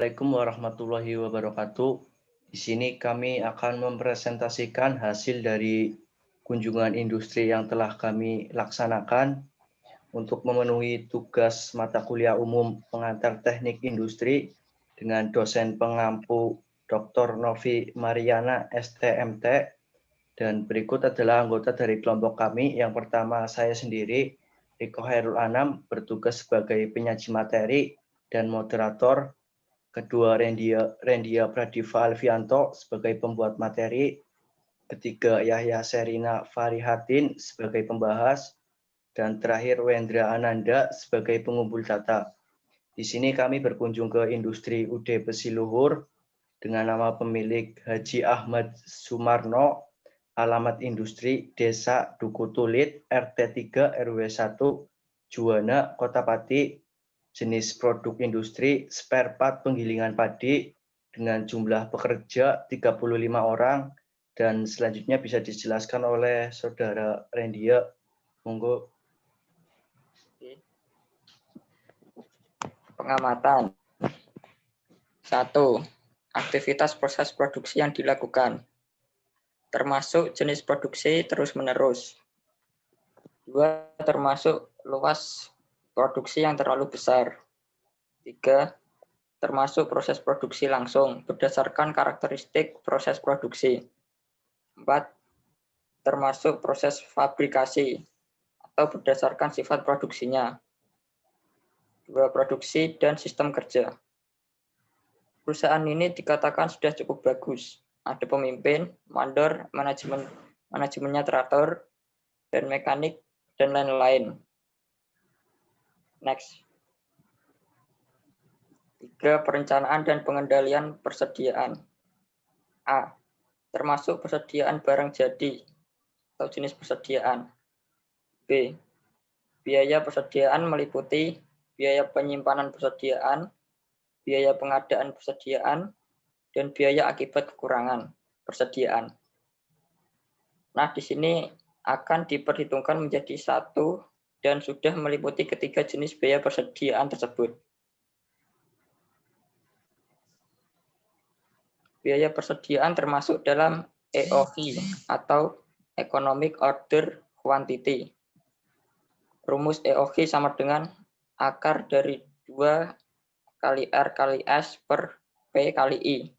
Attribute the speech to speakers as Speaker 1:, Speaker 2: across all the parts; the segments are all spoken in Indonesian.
Speaker 1: Assalamualaikum warahmatullahi wabarakatuh. Di sini kami akan mempresentasikan hasil dari kunjungan industri yang telah kami laksanakan untuk memenuhi tugas mata kuliah umum pengantar teknik industri dengan dosen pengampu Dr. Novi Mariana STMT. Dan berikut adalah anggota dari kelompok kami. Yang pertama saya sendiri, Riko Hairul Anam, bertugas sebagai penyaji materi dan moderator. Kedua, Rendia Pradiva Alfianto sebagai pembuat materi. Ketiga, Yahya Serina Farihatin sebagai pembahas. Dan terakhir, Wendra Ananda sebagai pengumpul data. Di sini kami berkunjung ke industri UD Besiluhur dengan nama pemilik Haji Ahmad Sumarno, alamat industri Desa Dukutulit, RT 3 RW 1, Juwana, Kota Pati. Jenis produk industri spare part penggilingan padi dengan jumlah pekerja 35 orang, dan selanjutnya bisa dijelaskan oleh Saudara Rendia. Monggo.
Speaker 2: Pengamatan. 1. Aktivitas proses produksi yang dilakukan, termasuk jenis produksi terus-menerus. 2. Termasuk luas produksi yang terlalu besar. 3. Termasuk proses produksi langsung berdasarkan karakteristik proses produksi. 4. Termasuk proses fabrikasi atau berdasarkan sifat produksinya. 2. Produksi dan sistem kerja. Perusahaan ini dikatakan sudah cukup bagus. Ada pemimpin, mandor, manajemennya teratur, dan mekanik, dan lain-lain. Next. 3. Perencanaan dan pengendalian persediaan. A. Termasuk persediaan barang jadi atau jenis persediaan. B. Biaya persediaan meliputi biaya penyimpanan persediaan, biaya pengadaan persediaan, dan biaya akibat kekurangan persediaan. Nah, di sini akan diperhitungkan menjadi satu dan sudah meliputi ketiga jenis biaya persediaan tersebut. Biaya persediaan termasuk dalam EOQ atau Economic Order Quantity. Rumus EOQ sama dengan akar dari 2 kali R kali S per P kali I.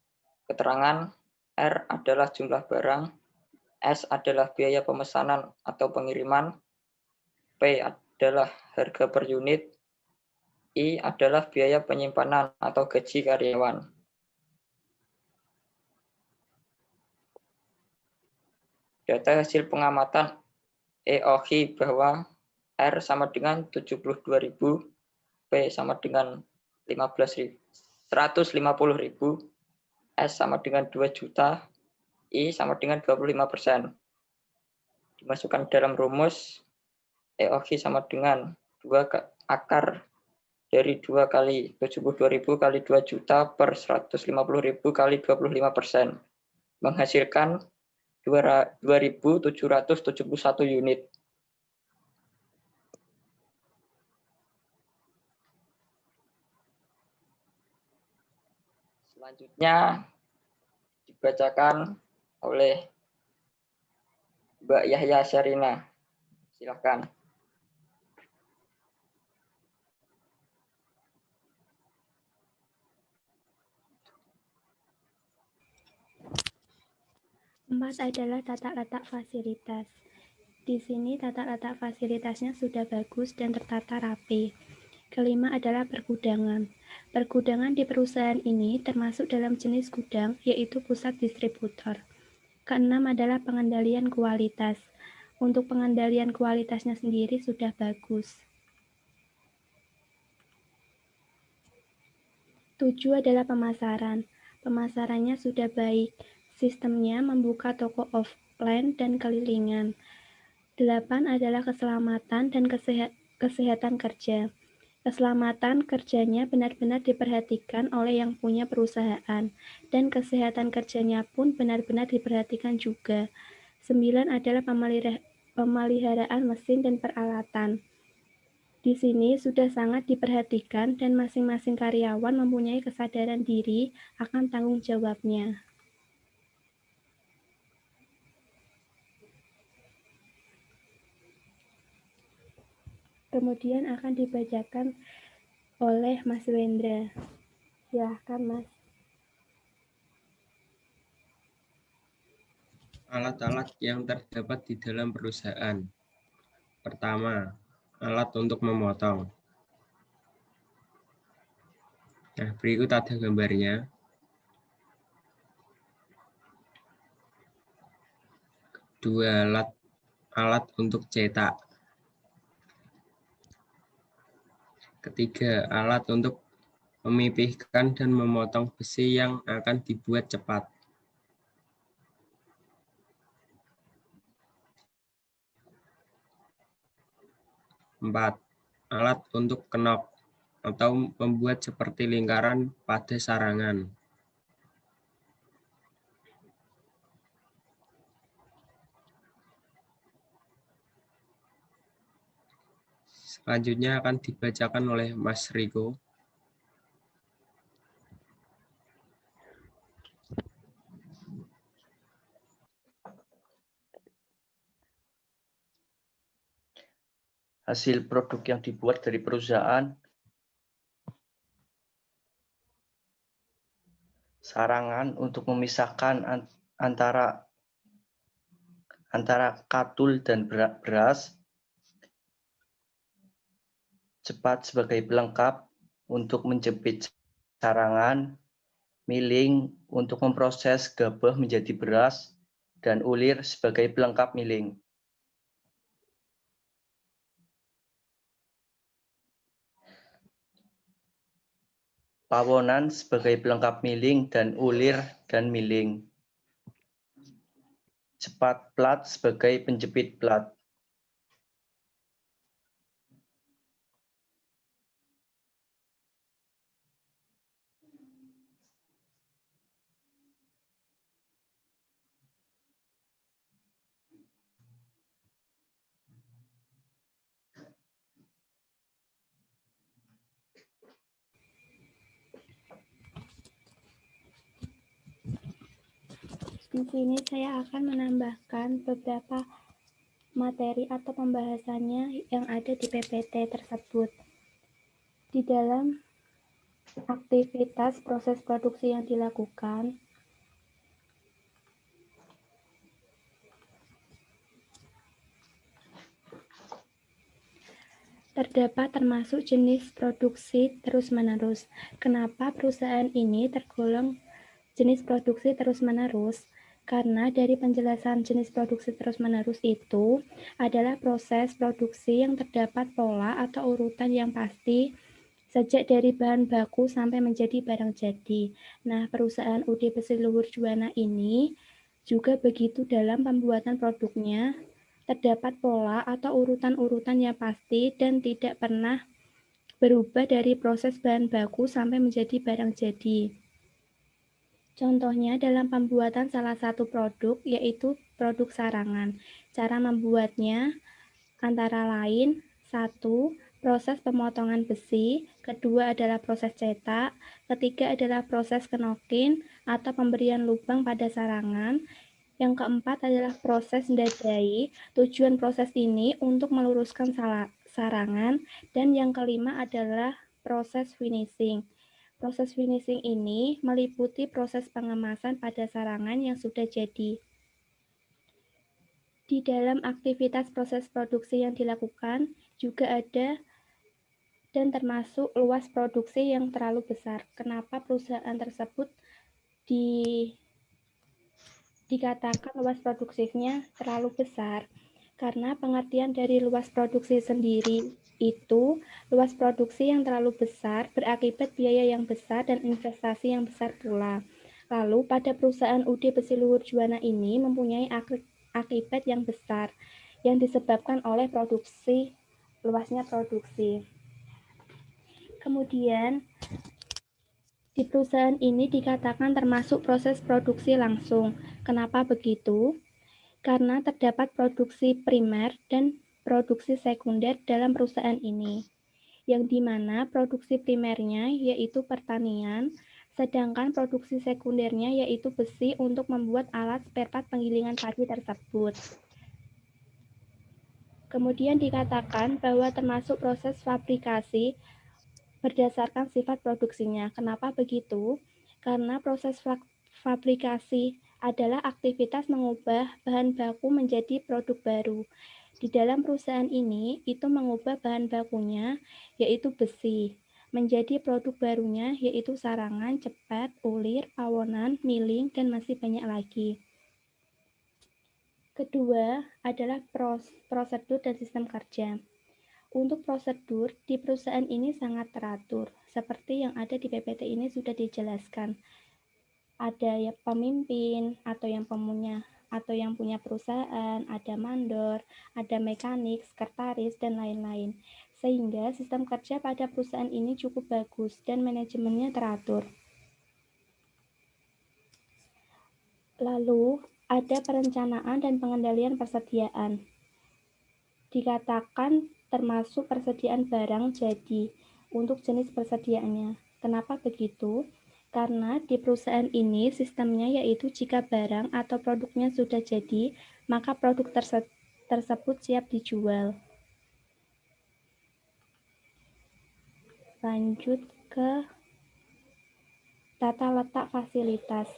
Speaker 2: Keterangan R adalah jumlah barang, S adalah biaya pemesanan atau pengiriman, P adalah harga per unit, I adalah biaya penyimpanan atau gaji karyawan. Data hasil pengamatan EOQ bahwa R sama dengan 72.000, P sama dengan 150.000, S sama dengan 2 juta, I sama dengan 25%. Dimasukkan dalam rumus, EOQ sama dengan 2 akar dari 2 kali 72.000 kali 2 juta per 150.000 kali 25%. Menghasilkan 2.771 unit. Selanjutnya dibacakan oleh Mbak Yahya Serina. Silakan.
Speaker 3: Empat adalah tata letak fasilitas. Di sini tata letak fasilitasnya sudah bagus dan tertata rapi. Kelima adalah pergudangan. Pergudangan di perusahaan ini termasuk dalam jenis gudang, yaitu pusat distributor. Keenam adalah pengendalian kualitas. Untuk pengendalian kualitasnya sendiri sudah bagus. 7 adalah pemasaran. Pemasarannya sudah baik. Sistemnya membuka toko offline dan kelilingan. 8 adalah keselamatan dan kesehatan kerja. Keselamatan kerjanya benar-benar diperhatikan oleh yang punya perusahaan, dan kesehatan kerjanya pun benar-benar diperhatikan juga. 9 adalah pemeliharaan mesin dan peralatan. Di sini sudah sangat diperhatikan dan masing-masing karyawan mempunyai kesadaran diri akan tanggung jawabnya. Kemudian akan dibacakan oleh Mas Wendra. Silahkan, Mas.
Speaker 4: Alat-alat yang terdapat di dalam perusahaan. Pertama, alat untuk memotong. Nah, berikut ada gambarnya. Dua alat untuk cetak. Ketiga, alat untuk memipihkan dan memotong besi yang akan dibuat cepat. Empat, alat untuk kenop atau membuat seperti lingkaran pada sarangan. Selanjutnya akan dibacakan oleh Mas Riko.
Speaker 1: Hasil produk yang dibuat dari perusahaan, sarangan untuk memisahkan antara katul dan beras, cepat sebagai pelengkap untuk menjepit sarangan, miling untuk memproses gabah menjadi beras, dan ulir sebagai pelengkap miling. Pawonan sebagai pelengkap miling dan ulir dan miling. Cepat plat sebagai penjepit plat.
Speaker 3: Di sini saya akan menambahkan beberapa materi atau pembahasannya yang ada di PPT tersebut. Di dalam aktivitas proses produksi yang dilakukan, terdapat termasuk jenis produksi terus-menerus. Kenapa perusahaan ini tergolong jenis produksi terus-menerus? Karena dari penjelasan jenis produksi terus-menerus itu adalah proses produksi yang terdapat pola atau urutan yang pasti sejak dari bahan baku sampai menjadi barang jadi. Nah, perusahaan UD Besi Luhur Juwana ini juga begitu dalam pembuatan produknya, terdapat pola atau urutan-urutan yang pasti dan tidak pernah berubah dari proses bahan baku sampai menjadi barang jadi. Contohnya dalam pembuatan salah satu produk, yaitu produk sarangan. Cara membuatnya antara lain, 1. Proses pemotongan besi, kedua adalah proses cetak, ketiga adalah proses kenokin atau pemberian lubang pada sarangan, yang keempat adalah proses ndadai. Tujuan proses ini untuk meluruskan sarangan, dan yang kelima adalah proses finishing. Proses finishing ini meliputi proses pengemasan pada sarangan yang sudah jadi. Di dalam aktivitas proses produksi yang dilakukan juga ada dan termasuk luas produksi yang terlalu besar. Kenapa perusahaan tersebut dikatakan luas produksinya terlalu besar? Karena pengertian dari luas produksi sendiri itu, luas produksi yang terlalu besar berakibat biaya yang besar dan investasi yang besar pula. Lalu pada perusahaan UD Besi Luhur Juwana ini mempunyai akibat yang besar yang disebabkan oleh luasnya produksi. Kemudian di perusahaan ini dikatakan termasuk proses produksi langsung. Kenapa begitu? Karena terdapat produksi primer dan produksi sekunder dalam perusahaan ini, yang dimana produksi primernya yaitu pertanian, sedangkan produksi sekundernya yaitu besi untuk membuat alat spare part penggilingan padi tersebut. Kemudian dikatakan bahwa termasuk proses fabrikasi berdasarkan sifat produksinya. Kenapa begitu? Karena proses fabrikasi adalah aktivitas mengubah bahan baku menjadi produk baru. Di dalam perusahaan ini, itu mengubah bahan bakunya, yaitu besi, menjadi produk barunya, yaitu sarangan, cepat, ulir, pawonan, miling, dan masih banyak lagi. Kedua adalah prosedur dan sistem kerja. Untuk prosedur, di perusahaan ini sangat teratur. Seperti yang ada di PPT ini sudah dijelaskan. Ada yang pemimpin atau yang punya perusahaan, ada mandor, ada mekanik, sekretaris, dan lain-lain. Sehingga sistem kerja pada perusahaan ini cukup bagus dan manajemennya teratur. Lalu, ada perencanaan dan pengendalian persediaan. Dikatakan termasuk persediaan barang jadi untuk jenis persediaannya. Kenapa begitu? Karena di perusahaan ini sistemnya yaitu jika barang atau produknya sudah jadi, maka produk tersebut siap dijual. Lanjut ke tata letak fasilitas.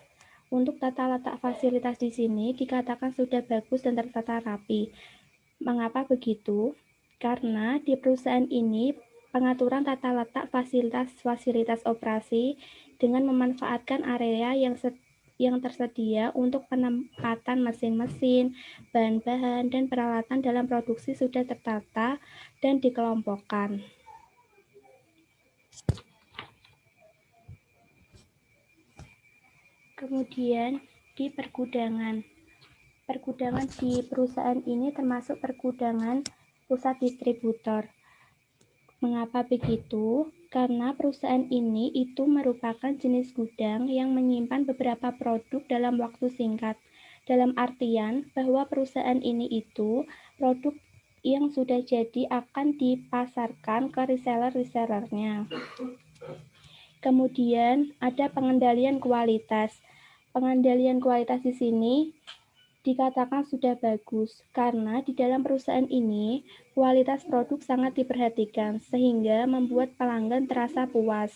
Speaker 3: Untuk tata letak fasilitas di sini dikatakan sudah bagus dan tertata rapi. Mengapa begitu? Karena di perusahaan ini pengaturan tata letak fasilitas operasi dengan memanfaatkan area yang tersedia untuk penempatan mesin-mesin, bahan-bahan, dan peralatan dalam produksi sudah tertata dan dikelompokkan. Kemudian di pergudangan. Pergudangan di perusahaan ini termasuk pergudangan pusat distributor. Mengapa begitu? Karena perusahaan ini itu merupakan jenis gudang yang menyimpan beberapa produk dalam waktu singkat. Dalam artian bahwa perusahaan ini itu produk yang sudah jadi akan dipasarkan ke reseller-resellernya. Kemudian ada pengendalian kualitas. Pengendalian kualitas di sini dikatakan sudah bagus karena di dalam perusahaan ini kualitas produk sangat diperhatikan sehingga membuat pelanggan terasa puas.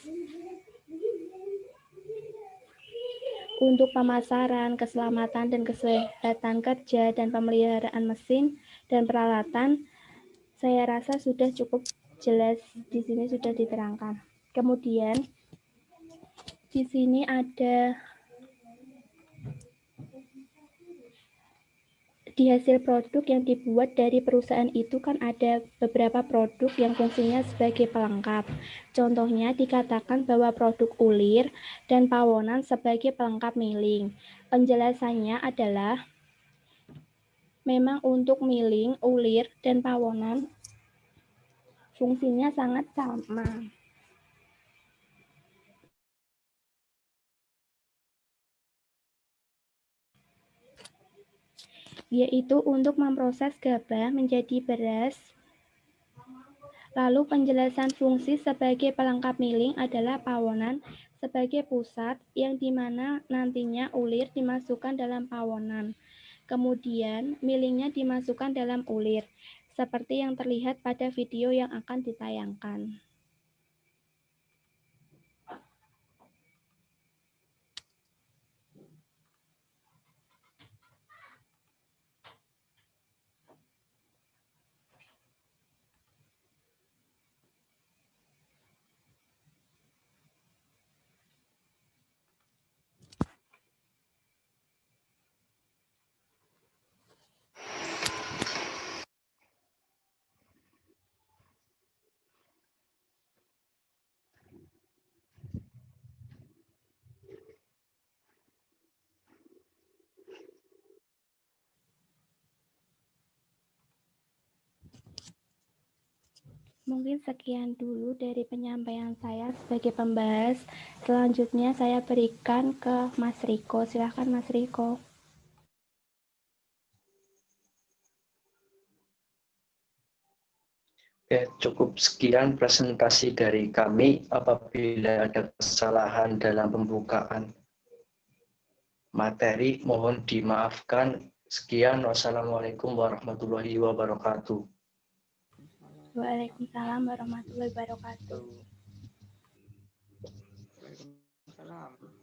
Speaker 3: Untuk pemasaran, keselamatan dan kesehatan kerja dan pemeliharaan mesin dan peralatan, saya rasa sudah cukup jelas di sini sudah diterangkan. Kemudian di sini ada di hasil produk yang dibuat dari perusahaan itu kan ada beberapa produk yang fungsinya sebagai pelengkap. Contohnya dikatakan bahwa produk ulir dan pawonan sebagai pelengkap miling. Penjelasannya adalah memang untuk miling, ulir, dan pawonan fungsinya sangat sama. Yaitu untuk memproses gabah menjadi beras. Lalu penjelasan fungsi sebagai pelengkap miling adalah pawonan sebagai pusat yang dimana nantinya ulir dimasukkan dalam pawonan. Kemudian milingnya dimasukkan dalam ulir, seperti yang terlihat pada video yang akan ditayangkan. Mungkin sekian dulu dari penyampaian saya sebagai pembahas. Selanjutnya saya berikan ke Mas Riko. Silakan Mas Riko.
Speaker 1: Cukup sekian presentasi dari kami. Apabila ada kesalahan dalam pembukaan materi, mohon dimaafkan. Sekian, wassalamualaikum warahmatullahi wabarakatuh.
Speaker 3: Waalaikumsalam warahmatullahi wabarakatuh.
Speaker 2: Waalaikumsalam.